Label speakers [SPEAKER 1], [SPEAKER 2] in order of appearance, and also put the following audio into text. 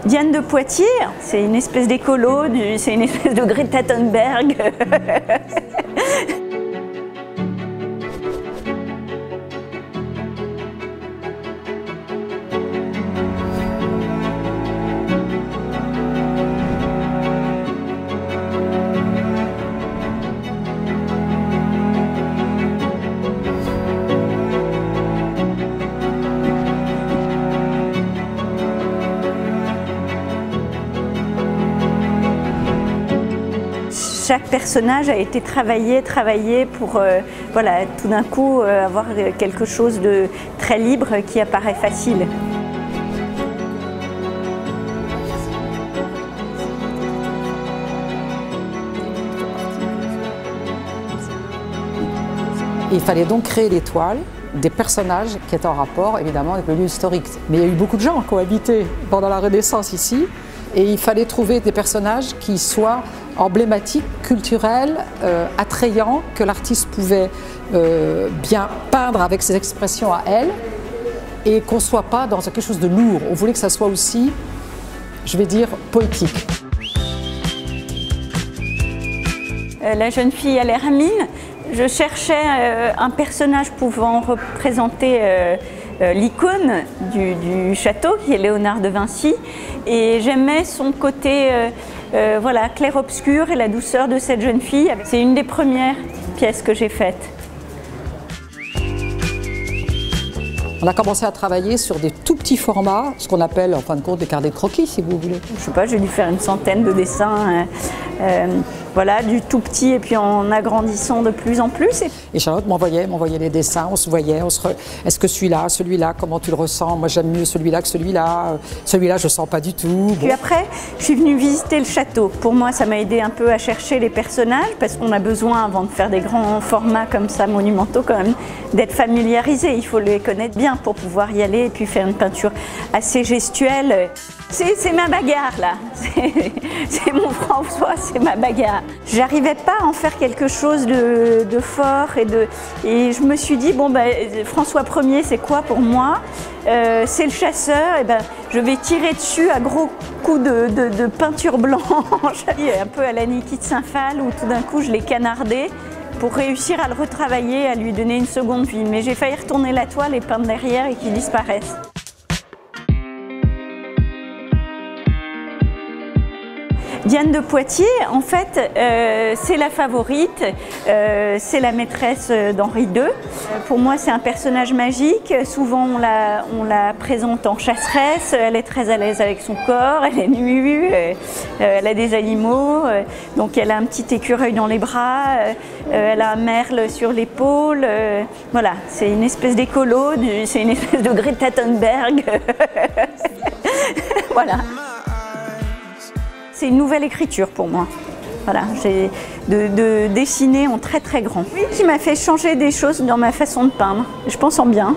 [SPEAKER 1] Diane de Poitiers, c'est une espèce d'écolo, c'est une espèce de Greta Thunberg. Chaque personnage a été travaillé pour voilà, tout d'un coup avoir quelque chose de très libre qui apparaît facile.
[SPEAKER 2] Il fallait donc créer des toiles, des personnages qui étaient en rapport évidemment avec le lieu historique. Mais il y a eu beaucoup de gens qui ont habité pendant la Renaissance ici et il fallait trouver des personnages qui soient emblématiques, culturels, attrayants, que l'artiste pouvait bien peindre avec ses expressions à elle et qu'on ne soit pas dans quelque chose de lourd. On voulait que ça soit aussi, je vais dire, poétique.
[SPEAKER 1] La jeune fille à l'air amine, je cherchais un personnage pouvant représenter l'icône du château, qui est Léonard de Vinci, et j'aimais son côté voilà, clair-obscur et la douceur de cette jeune fille. C'est une des premières pièces que j'ai faites.
[SPEAKER 2] On a commencé à travailler sur des tout petits formats, ce qu'on appelle en fin de compte des carnets de croquis, si vous voulez.
[SPEAKER 1] Je sais pas, j'ai dû faire une centaine de dessins, voilà, du tout petit et puis en agrandissant de plus en plus.
[SPEAKER 2] Et Charlotte m'envoyait les dessins, on se voyait, est-ce que celui-là, comment tu le ressens? Moi j'aime mieux celui-là que celui-là je sens pas du tout.
[SPEAKER 1] Puis après, je suis venue visiter le château. Pour moi, ça m'a aidé un peu à chercher les personnages, parce qu'on a besoin, avant de faire des grands formats comme ça, monumentaux quand même, d'être familiarisé. Il faut les connaître bien pour pouvoir y aller et puis faire une peinture assez gestuelle. C'est ma bagarre là, c'est mon François, c'est ma bagarre. J'arrivais pas à en faire quelque chose de fort et je me suis dit, bon ben, François Ier c'est quoi pour moi? C'est le chasseur, et ben, je vais tirer dessus à gros coups de peinture blanche, un peu à la Niki de Saint-Phal où tout d'un coup je l'ai canardé pour réussir à le retravailler, à lui donner une seconde vie. Mais j'ai failli retourner la toile et peindre derrière et qu'il disparaisse. Diane de Poitiers, en fait, c'est la favorite, c'est la maîtresse d'Henri II. Pour moi, c'est un personnage magique. Souvent, on la présente en chasseresse. Elle est très à l'aise avec son corps, elle est nue, elle a des animaux. Donc, elle a un petit écureuil dans les bras, elle a un merle sur l'épaule. Voilà, c'est une espèce d'écolo, c'est une espèce de Greta Thunberg. Voilà. C'est une nouvelle écriture pour moi. Voilà, j'ai de dessiner en très très grand. Oui, qui m'a fait changer des choses dans ma façon de peindre. Je pense en bien.